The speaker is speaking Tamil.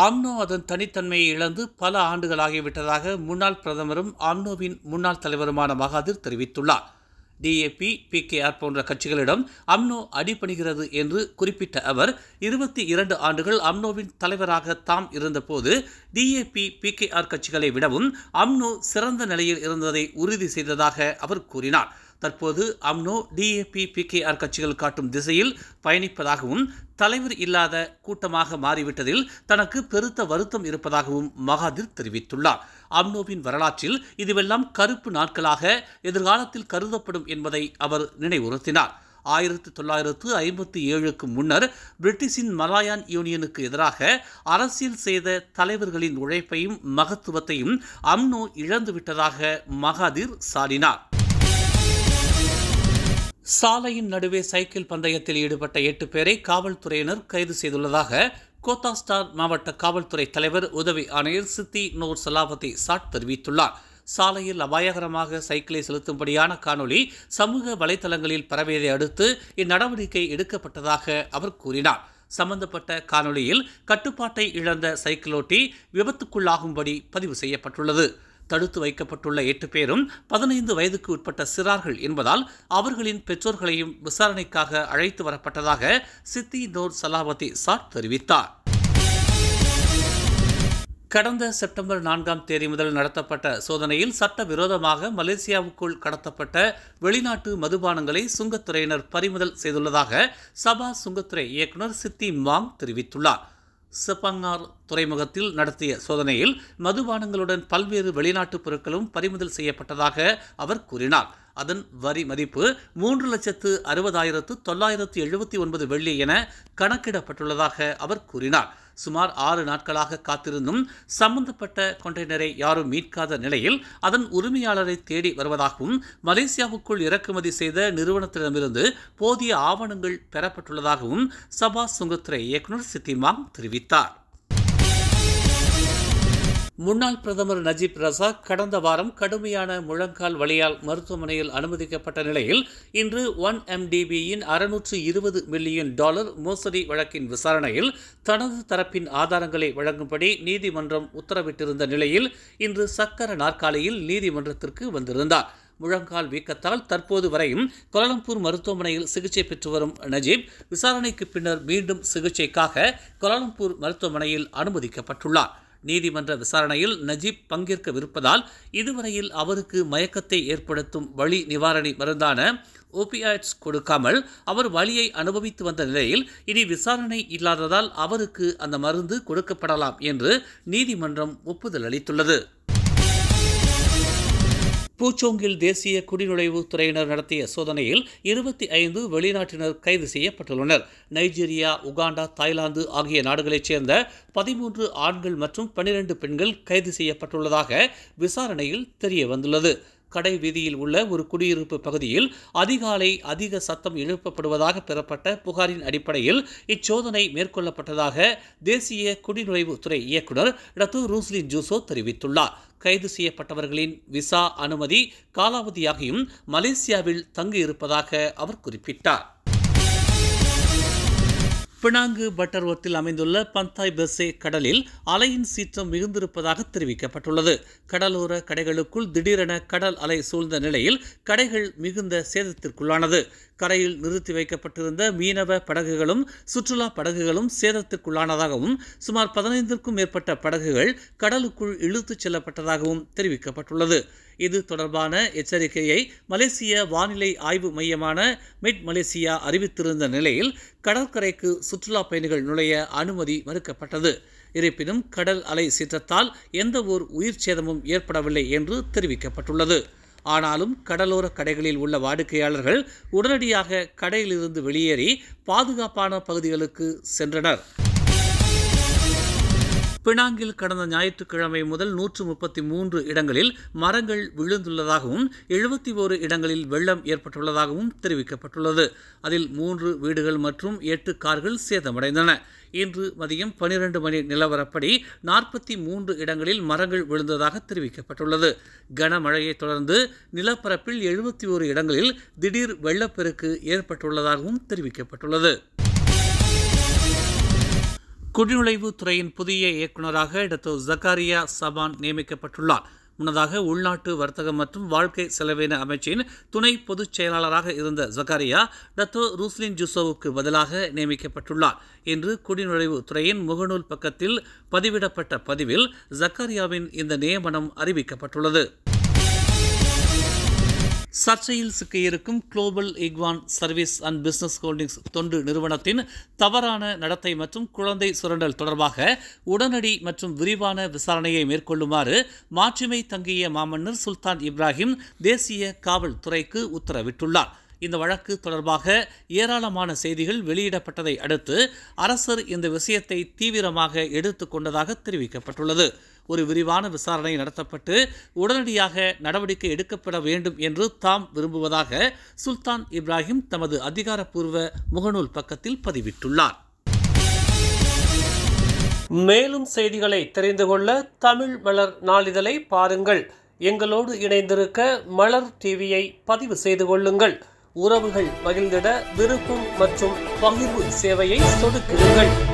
அம்னோ அதன் தனித்தன்மையை இழந்து பல ஆண்டுகளாகிவிட்டதாக முன்னாள் பிரதமரும் அம்னோவின் முன்னாள் தலைவருமான மகாதிர் தெரிவித்துள்ளார். டிஏபி, பிகேஆர் போன்ற கட்சிகளிடம் அம்னோ அடிபணிகிறது என்று குறிப்பிட்ட அவர் 22 ஆண்டுகள் அம்னோவின் தலைவராக தாம் இருந்தபோது டிஏபி, பிகேஆர் கட்சிகளை விடவும் அம்னோ சிறந்த நிலையில் இருந்ததை உறுதி செய்ததாக அவர் கூறினார். தற்போது அம்னோ டிஏபி, பிகேஆர் கட்சிகள் காட்டும் திசையில் பயணிப்பதாகவும் தலைவர் இல்லாத கூட்டமாக மாறிவிட்டதில் தனக்கு பெருத்த வருத்தம் இருப்பதாகவும் மகாதிர் தெரிவித்துள்ளார். அம்னோவின் வரலாற்றில் இதுவெல்லாம் கருப்பு நாட்களாக எதிர்காலத்தில் கருதப்படும் என்பதை அவர் நினைவுறுத்தினார். 1957க்கு முன்னர் பிரிட்டிஷின் மலாயான் யூனியனுக்கு எதிராக அரசியல் செய்த தலைவர்களின் உழைப்பையும் மகத்துவத்தையும் அம்னோ இழந்துவிட்டதாக மகாதிர் சாடினார். சாலையின் நடுவே சைக்கிள் பந்தயத்தில் ஈடுபட்ட 8 பேரை காவல்துறையினர் கைது செய்துள்ளதாக கோத்தாஸ்டார் மாவட்ட காவல்துறை தலைவர் உதவி ஆணையர் சித்தி நூர் சலாவதி சாட் தெரிவித்துள்ளார். சாலையில் அபாயகரமாக சைக்கிளை செலுத்தும்படியான காணொலி சமூக வலைதளங்களில் பரவியதை அடுத்து இந்நடவடிக்கை எடுக்கப்பட்டதாக அவர் கூறினார். சம்பந்தப்பட்ட காணொலியில் கட்டுப்பாட்டை இழந்த சைக்கிளோட்டி விபத்துக்குள்ளாகும்படி பதிவு செய்யப்பட்டுள்ளது. தடுத்து வைக்கப்பட்டுள்ள 8 பேரும் 15 வயதுக்கு உட்பட்ட சிறார்கள் என்பதால் அவர்களின் பெற்றோர்களையும் விசாரணைக்காக அழைத்து வரப்பட்டதாக சித்தி நூர் சலாவதி சாட் தெரிவித்தார். கடந்த செப்டம்பர் 4ஆம் தேதி முதல் நடத்தப்பட்ட சோதனையில் சட்டவிரோதமாக மலேசியாவுக்குள் கடத்தப்பட்ட வெளிநாட்டு மதுபானங்களை சுங்கத்துறையினர் பறிமுதல் செய்துள்ளதாக சபா சுங்கத்துறை இயக்குநர் சித்தி மாங் தெரிவித்துள்ளார். செப்பங்கார் துறைமுகத்தில் நடத்திய சோதனையில் மதுபானங்களுடன் பல்வேறு வெளிநாட்டு பொருட்களும் பறிமுதல் செய்யப்பட்டதாக அவர் கூறினார். அதன் வரி மதிப்பு 3,60,979 வெள்ளி என கணக்கிடப்பட்டுள்ளதாக அவர் கூறினார். சுமார் 6 நாட்களாக காத்திருந்தும் சம்பந்தப்பட்ட கண்டெய்னரை யாரும் மீட்காத நிலையில் அதன் உரிமையாளரை தேடி வருவதாகவும் மலேசியாவுக்குள் இறக்குமதி செய்த நிறுவனத்திடமிருந்து போதிய ஆவணங்கள் பெறப்பட்டுள்ளதாகவும் சபா சுங்கத்துறை இயக்குநர் சித்திமாங் தெரிவித்தார். முன்னாள் பிரதமர் நஜீப் ரசாக் கடந்த வாரம் கடுமையான முழங்கால் வலியால் மருத்துவமனையில் அனுமதிக்கப்பட்ட நிலையில் இன்று 1MDBயின் $620 மில்லியன் மோசடி வழக்கின் விசாரணையில் தனது தரப்பின் ஆதாரங்களை வழங்கும்படி நீதிமன்றம் உத்தரவிட்டிருந்த நிலையில் இன்று சக்கர நாற்காலியில் நீதிமன்றத்திற்கு வந்திருந்தார். முழங்கால் வீக்கத்தால் தற்போது வரையும் கோலாலம்பூர் மருத்துவமனையில் சிகிச்சை பெற்று வரும் நஜீப் விசாரணைக்கு பின்னர் மீண்டும் சிகிச்சைக்காக கோலாலம்பூர் மருத்துவமனையில் அனுமதிக்கப்பட்டுள்ளார். நீதிமன்ற விசாரணையில் நஜீப் பங்கேற்கவிருப்பதால் இதுவரையில் அவருக்கு மயக்கத்தை ஏற்படுத்தும் வலி நிவாரணி மருந்தான ஓபியாய்ட்ஸ் கொடுக்காமல் அவர் வலியை அனுபவித்து வந்த நிலையில் இனி விசாரணை இல்லாததால் அவருக்கு அந்த மருந்து கொடுக்கப்படலாம் என்று நீதிமன்றம் ஒப்புதல் அளித்துள்ளது. பூச்சோங்கில் தேசிய குடிநுழைவு துறையினர் நடத்திய சோதனையில் 25 வெளிநாட்டினர் கைது செய்யப்பட்டுள்ளனர். நைஜீரியா, உகாண்டா, தாய்லாந்து ஆகிய நாடுகளைச் சேர்ந்த 13 ஆண்கள் மற்றும் 12 பெண்கள் கைது செய்யப்பட்டுள்ளதாக விசாரணையில் தெரிய வந்துள்ளது. கடை வீதியில் உள்ள ஒரு குடியிருப்பு பகுதியில் அதிகாலை அதிக சத்தம் எழுப்பப்படுவதாக பெறப்பட்ட புகாரின் அடிப்படையில் இச்சோதனை மேற்கொள்ளப்பட்டதாக தேசிய குடிநுழைவு துறை இயக்குநர் டத்து ரூஸ்லின் ஜூசோ தெரிவித்துள்ளார். கைது செய்யப்பட்டவர்களின் விசா அனுமதி காலாவதியாகியும் மலேசியாவில் தங்கியிருப்பதாக அவர் குறிப்பிட்டார். பினாங்கு பட்டர்வர்த்தில் அமைந்துள்ள பந்தாய் பெசே கடலில் அலையின் சீற்றம் மிகுந்திருப்பதாக தெரிவிக்கப்பட்டுள்ளது. கடலோர கடைகளுக்குள் திடீரென கடல் அலை சூழ்ந்த நிலையில் கடைகள் மிகுந்த சேதத்திற்குள்ளானது. கரையில் நிறுத்தி வைக்கப்பட்டிருந்த மீனவ படகுகளும் சுற்றுலா படகுகளும் சேதத்திற்குள்ளானதாகவும் சுமார் 15க்கும் மேற்பட்ட படகுகள் கடலுக்குள் இழுத்துச் செல்லப்பட்டதாகவும் தெரிவிக்கப்பட்டுள்ளது. இது தொடர்பான எச்சரிக்கையை மலேசிய வானிலை ஆய்வு மையமான மெட் மலேசியா அறிவித்திருந்த நிலையில் கடற்கரைக்கு சுற்றுலா பயணிகள் நுழைய அனுமதி மறுக்கப்பட்டது. இருப்பினும் கடல் அலை சீற்றத்தால் எந்த ஒரு உயிர் சேதமும் ஏற்படவில்லை என்று தெரிவிக்கப்பட்டுள்ளது. ஆனாலும் கடலோர கடைகளில் உள்ள வாடிக்கையாளர்கள் உடனடியாக கடையிலிருந்து வெளியேறி பாதுகாப்பான பகுதிகளுக்கு சென்றனர். பினாங்கில் கடந்த ஞாயிற்றுக்கிழமை முதல் 133 இடங்களில் மரங்கள் விழுந்துள்ளதாகவும் 71 இடங்களில் வெள்ளம் ஏற்பட்டுள்ளதாகவும் தெரிவிக்கப்பட்டுள்ளது. அதில் 3 வீடுகள் மற்றும் 8 கார்கள் சேதமடைந்தன. இன்று மதியம் 12 மணி நிலவரப்படி 43 இடங்களில் மரங்கள் விழுந்ததாக தெரிவிக்கப்பட்டுள்ளது. கனமழையை தொடர்ந்து நிலப்பரப்பில் 71 இடங்களில் திடீர் வெள்ளப்பெருக்கு ஏற்பட்டுள்ளதாகவும் தெரிவிக்கப்பட்டுள்ளது. குடிநுழைவுத் துறையின் புதிய இயக்குநராக டாக்டர் ஜக்காரியா சபான் நியமிக்கப்பட்டுள்ளார். முன்னதாக உள்நாட்டு வர்த்தகம் மற்றும் வாழ்க்கை செலவின அமைச்சின் துணை பொதுச் செயலாளராக இருந்த ஜக்காரியா டாக்டர் ரூஸ்லின் ஜூசோவுக்கு பதிலாக நியமிக்கப்பட்டுள்ளார். இன்று குடிநுழைவுத் துறையின் முகநூல் பக்கத்தில் பதிவிடப்பட்ட பதிவில் ஜக்காரியாவின் இந்த நியமனம் அறிவிக்கப்பட்டுள்ளது. சர்ச்சையில் சிக்கியிருக்கும் global Ikhwan service and business holdings தொண்டு நிறுவனத்தின் தவறான நடத்தை மற்றும் குழந்தை சுரண்டல் தொடர்பாக உடனடி மற்றும் விரிவான விசாரணையை மேற்கொள்ளுமாறு மாட்சிமை தங்கிய மாமன்னர் சுல்தான் இப்ராஹிம் தேசிய காவல்துறைக்கு உத்தரவிட்டுள்ளார். இந்த வழக்கு தொடர்பாக ஏராளமான செய்திகள் வெளியிடப்பட்டதை அடுத்து அரசர் இந்த விஷயத்தை தீவிரமாக எடுத்துக் கொண்டதாக தெரிவிக்கப்பட்டுள்ளது. ஒரு விரிவான விசாரணை நடத்தப்பட்டு உடனடியாக நடவடிக்கை எடுக்கப்பட வேண்டும் என்று தாம் விரும்புவதாக சுல்தான் இப்ராஹிம் தமது அதிகாரப்பூர்வ முகநூல் பக்கத்தில் பதிவிட்டுள்ளார். மேலும் செய்திகளை தெரிந்து கொள்ள தமிழ் மலர் நாளிதழை பாருங்கள். எங்களோடு இணைந்திருக்க மலர் டிவியை பதிவு செய்து கொள்ளுங்கள். உறவுகள் மகிழ்ந்திட விருப்பம் மற்றும் பகிர்வு சேவையை சொடுக்கிடுங்கள்.